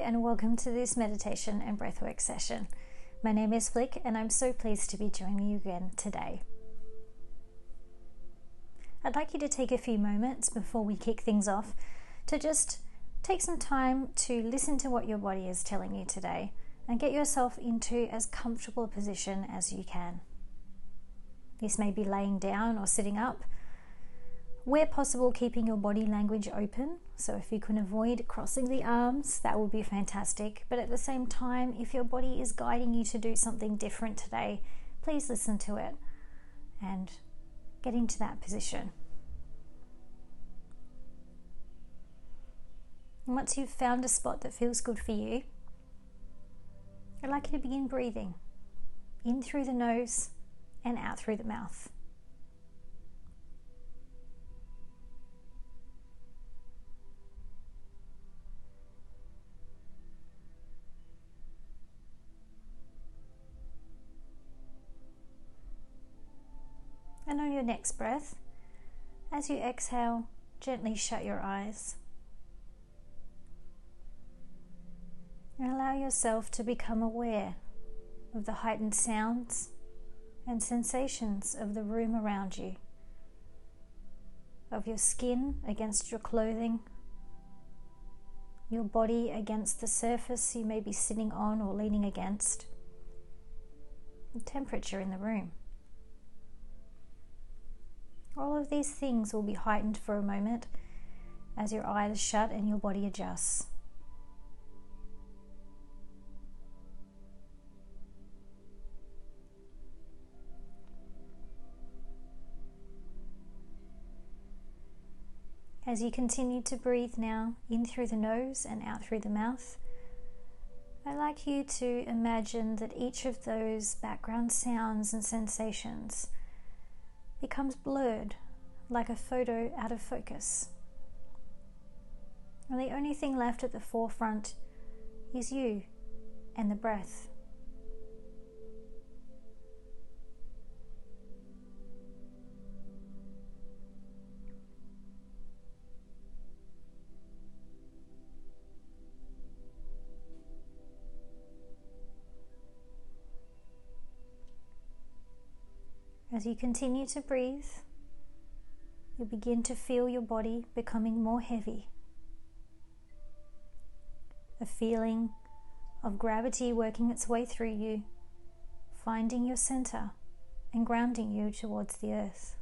and welcome to this meditation and breathwork session. My name is Flick and I'm so pleased to be joining you again today. I'd like you to take a few moments before we kick things off to just take some time to listen to what your body is telling you today and get yourself into as comfortable a position as you can. This may be laying down or sitting up. Where possible, keeping your body language open. So if you can avoid crossing the arms, that would be fantastic. But at the same time, if your body is guiding you to do something different today, please listen to it and get into that position. And once you've found a spot that feels good for you, I'd like you to begin breathing in through the nose and out through the mouth. And on your next breath, as you exhale, gently shut your eyes. And allow yourself to become aware of the heightened sounds and sensations of the room around you, of your skin against your clothing, your body against the surface you may be sitting on or leaning against, the temperature in the room. All of these things will be heightened for a moment as your eyes shut and your body adjusts. As you continue to breathe now, in through the nose and out through the mouth, I'd like you to imagine that each of those background sounds and sensations becomes blurred, like a photo out of focus. And the only thing left at the forefront is you and the breath. As you continue to breathe, you begin to feel your body becoming more heavy. A feeling of gravity working its way through you, finding your center and grounding you towards the earth.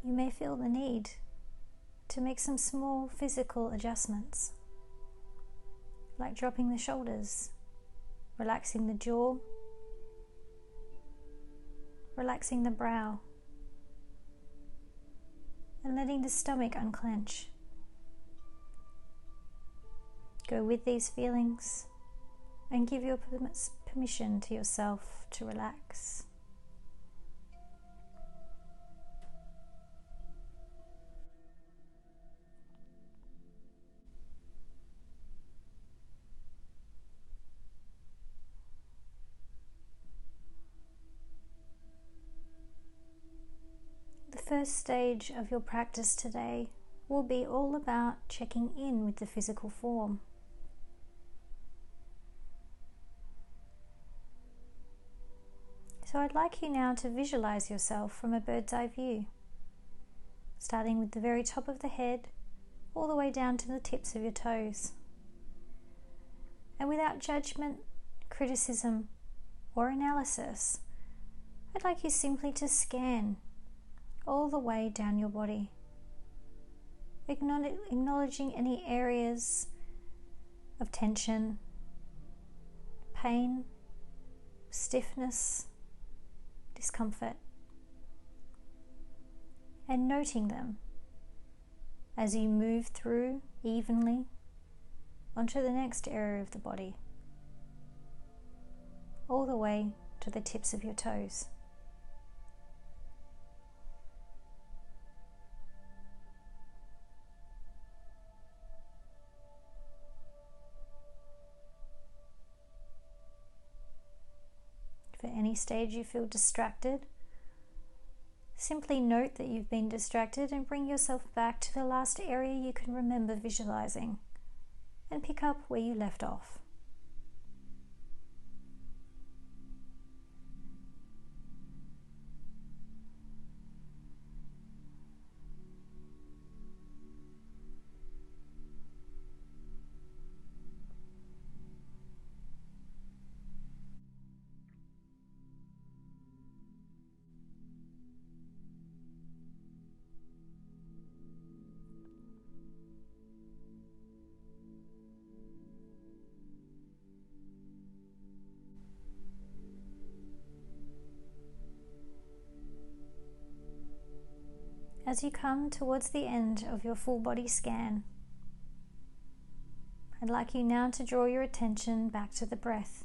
You may feel the need to make some small physical adjustments, like dropping the shoulders, relaxing the jaw, relaxing the brow, and letting the stomach unclench. Go with these feelings and give your permission to yourself to relax. The first stage of your practice today will be all about checking in with the physical form. So I'd like you now to visualize yourself from a bird's eye view, starting with the very top of the head all the way down to the tips of your toes. And without judgment, criticism, or analysis, I'd like you simply to scan all the way down your body, acknowledging any areas of tension, pain, stiffness, discomfort, and noting them as you move through evenly onto the next area of the body, all the way to the tips of your toes. If at any stage you feel distracted, Simply note that you've been distracted and bring yourself back to the last area you can remember visualizing, and pick up where you left off. As you come towards the end of your full body scan, I'd like you now to draw your attention back to the breath.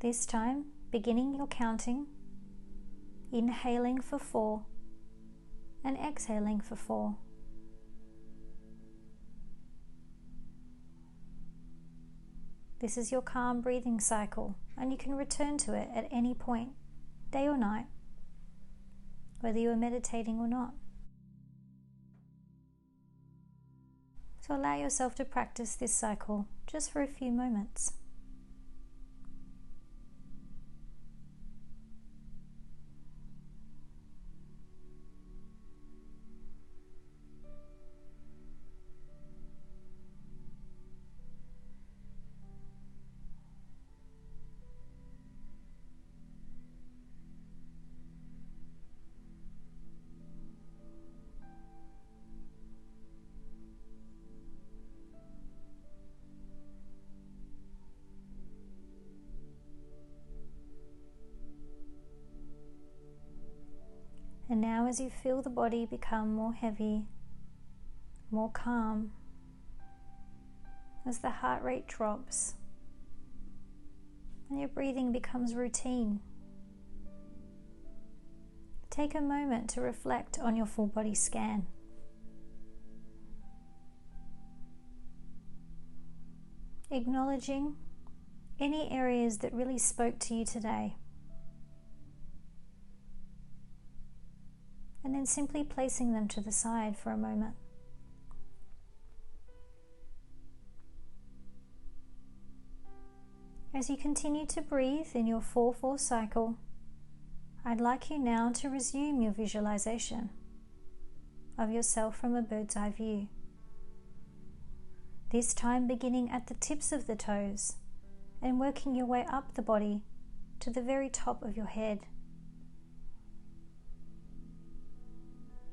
This time, beginning your counting, inhaling for 4 and exhaling for 4. This is your calm breathing cycle, and you can return to it at any point, day or night, whether you are meditating or not. So allow yourself to practice this cycle just for a few moments. And now, as you feel the body become more heavy, more calm, as the heart rate drops and your breathing becomes routine, take a moment to reflect on your full body scan. Acknowledging any areas that really spoke to you today. And then simply placing them to the side for a moment. As you continue to breathe in your 4-4 cycle, I'd like you now to resume your visualization of yourself from a bird's eye view. This time beginning at the tips of the toes and working your way up the body to the very top of your head.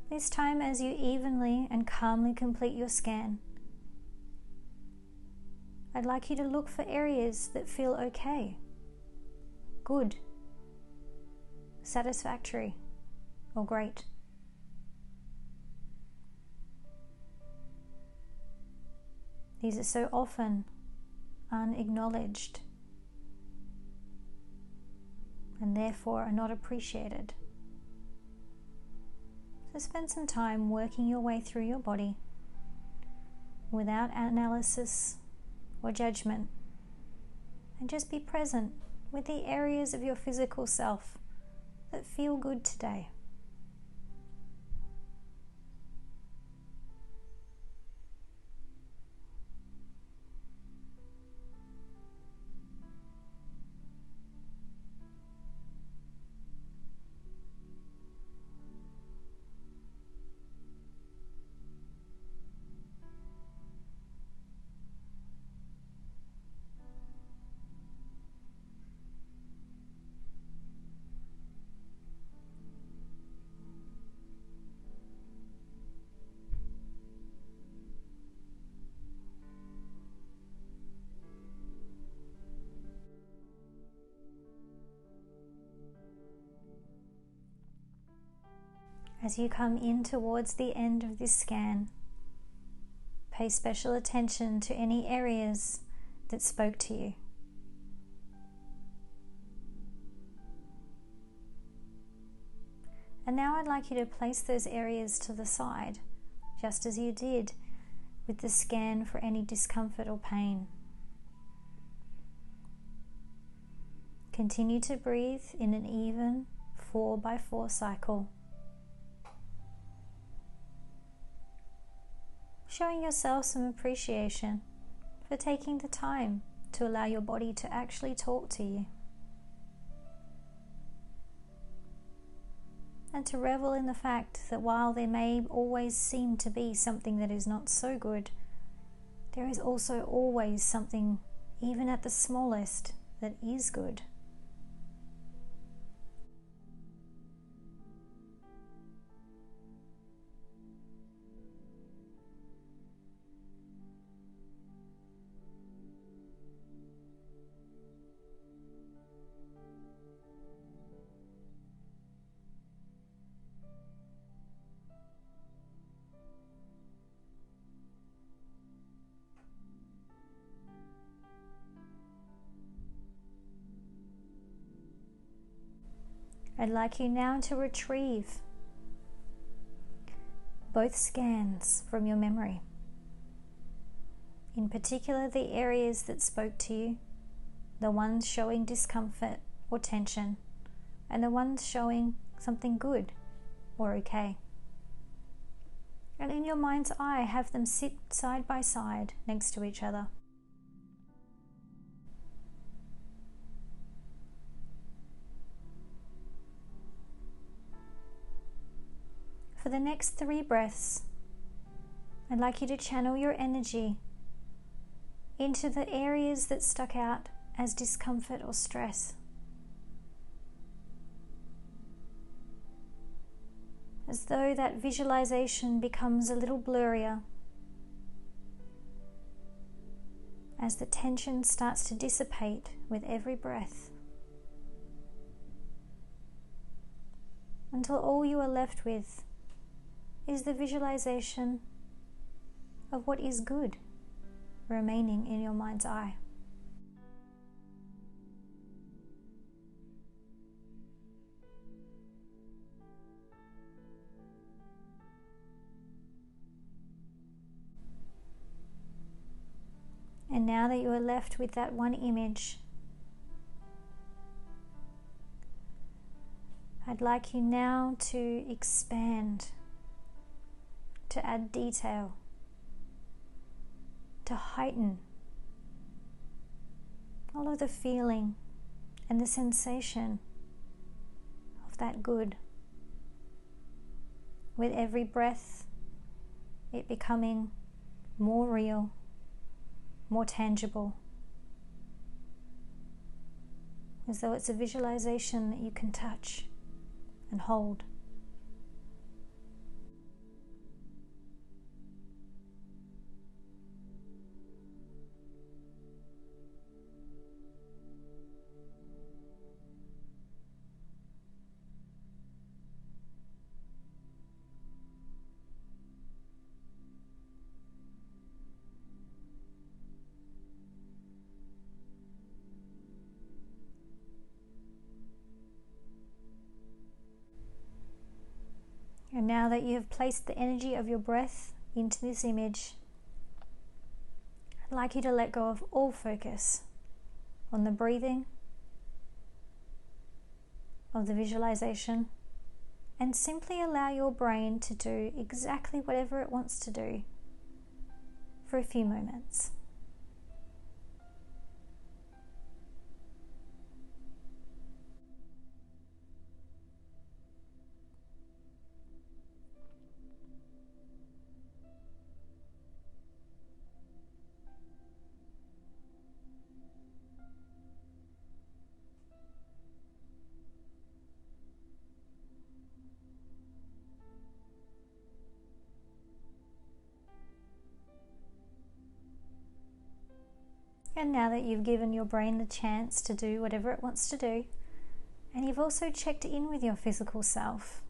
This time, as you evenly and calmly complete your scan, I'd like you to look for areas that feel okay, good, satisfactory, or great. These are so often unacknowledged and therefore are not appreciated. So spend some time working your way through your body without analysis or judgment, and just be present with the areas of your physical self that feel good today. As you come in towards the end of this scan, pay special attention to any areas that spoke to you. And now I'd like you to place those areas to the side, just as you did with the scan for any discomfort or pain. Continue to breathe in an even, 4x4 cycle. Showing yourself some appreciation for taking the time to allow your body to actually talk to you. And to revel in the fact that while there may always seem to be something that is not so good, there is also always something, even at the smallest, that is good. I'd like you now to retrieve both scans from your memory. In particular, the areas that spoke to you, the ones showing discomfort or tension, and the ones showing something good or okay. And in your mind's eye, have them sit side by side next to each other. For the next 3 breaths, I'd like you to channel your energy into the areas that stuck out as discomfort or stress. As though that visualization becomes a little blurrier, as the tension starts to dissipate with every breath, until all you are left with is the visualization of what is good remaining in your mind's eye. And now that you are left with that one image, I'd like you now to expand, to add detail, to heighten all of the feeling and the sensation of that good. With every breath, it becoming more real, more tangible, as though it's a visualization that you can touch and hold. And now that you have placed the energy of your breath into this image, I'd like you to let go of all focus on the breathing, of the visualization, and simply allow your brain to do exactly whatever it wants to do for a few moments. And now that you've given your brain the chance to do whatever it wants to do, and you've also checked in with your physical self,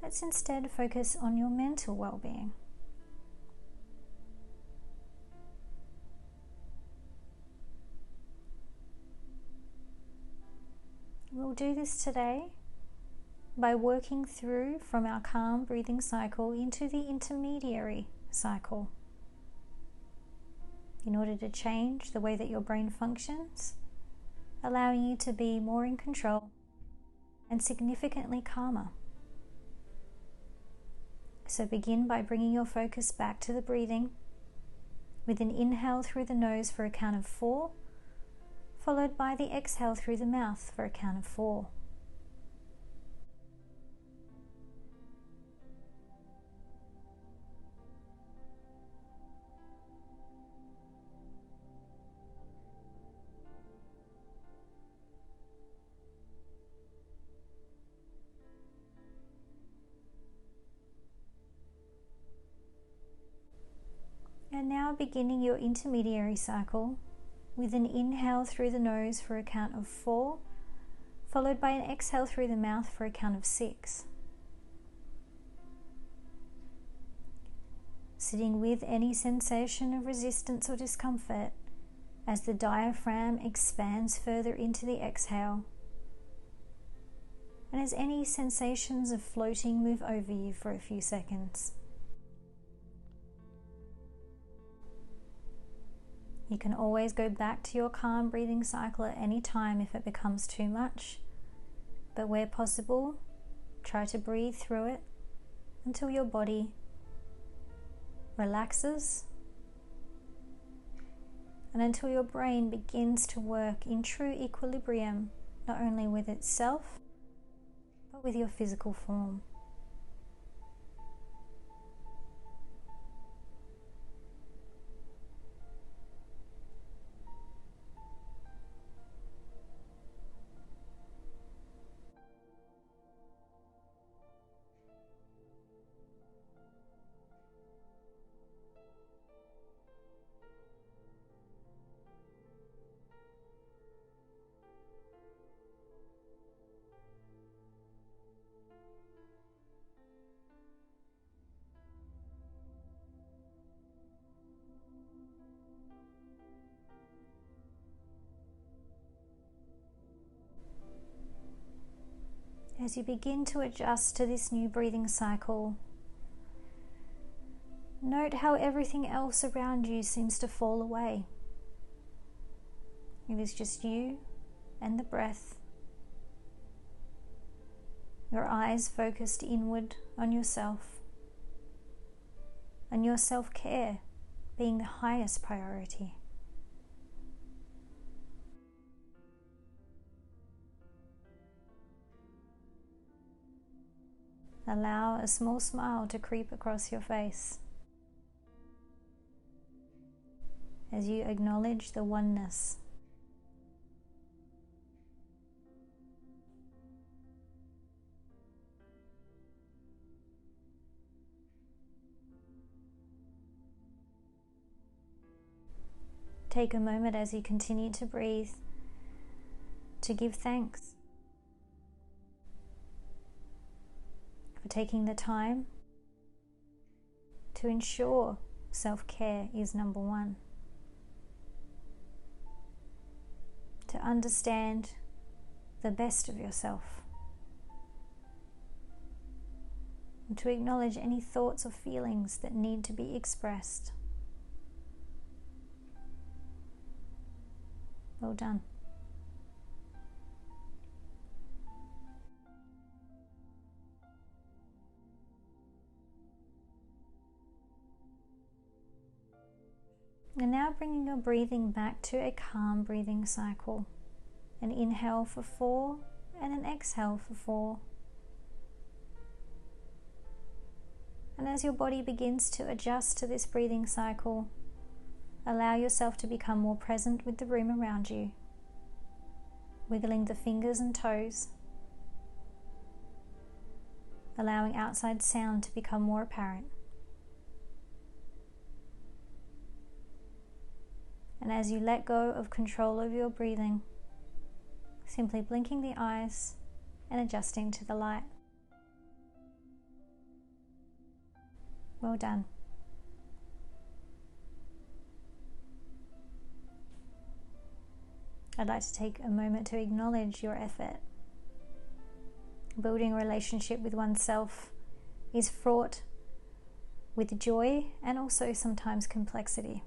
let's instead focus on your mental well-being. We'll do this today by working through from our calm breathing cycle into the intermediary cycle, in order to change the way that your brain functions, allowing you to be more in control and significantly calmer. So begin by bringing your focus back to the breathing with an inhale through the nose for a count of 4, followed by the exhale through the mouth for a count of 4. And now beginning your intermediary cycle with an inhale through the nose for a count of 4, followed by an exhale through the mouth for a count of 6. Sitting with any sensation of resistance or discomfort as the diaphragm expands further into the exhale, and as any sensations of floating move over you for a few seconds. You can always go back to your calm breathing cycle at any time if it becomes too much, but where possible, try to breathe through it until your body relaxes and until your brain begins to work in true equilibrium, not only with itself, but with your physical form. As you begin to adjust to this new breathing cycle, note how everything else around you seems to fall away. It is just you and the breath, your eyes focused inward on yourself, and your self-care being the highest priority. Allow a small smile to creep across your face as you acknowledge the oneness. Take a moment as you continue to breathe to give thanks for taking the time to ensure self-care is number one. To understand the best of yourself. And to acknowledge any thoughts or feelings that need to be expressed. Well done. And now bringing your breathing back to a calm breathing cycle. An inhale for 4 and an exhale for 4. And as your body begins to adjust to this breathing cycle, allow yourself to become more present with the room around you, wiggling the fingers and toes, allowing outside sound to become more apparent. And as you let go of control of your breathing, simply blinking the eyes and adjusting to the light. Well done. I'd like to take a moment to acknowledge your effort. Building a relationship with oneself is fraught with joy and also sometimes complexity.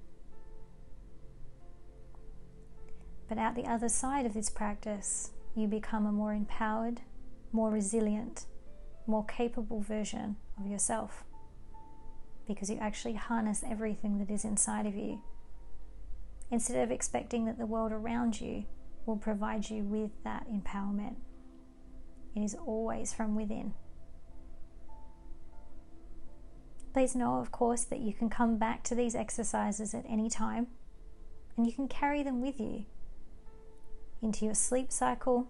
But out the other side of this practice, you become a more empowered, more resilient, more capable version of yourself, because you actually harness everything that is inside of you, instead of expecting that the world around you will provide you with that empowerment. It is always from within. Please know, of course, that you can come back to these exercises at any time, and you can carry them with you into your sleep cycle,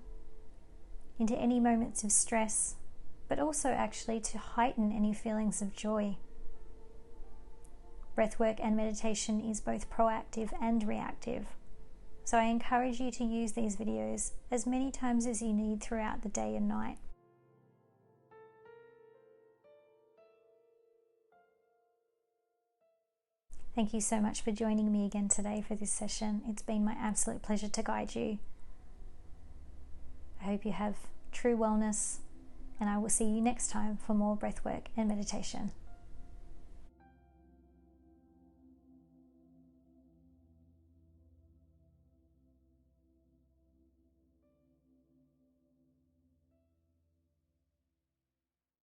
into any moments of stress, but also actually to heighten any feelings of joy. Breathwork and meditation is both proactive and reactive, so I encourage you to use these videos as many times as you need throughout the day and night. Thank you so much for joining me again today for this session. It's been my absolute pleasure to guide you. I hope you have true wellness, and I will see you next time for more breathwork and meditation.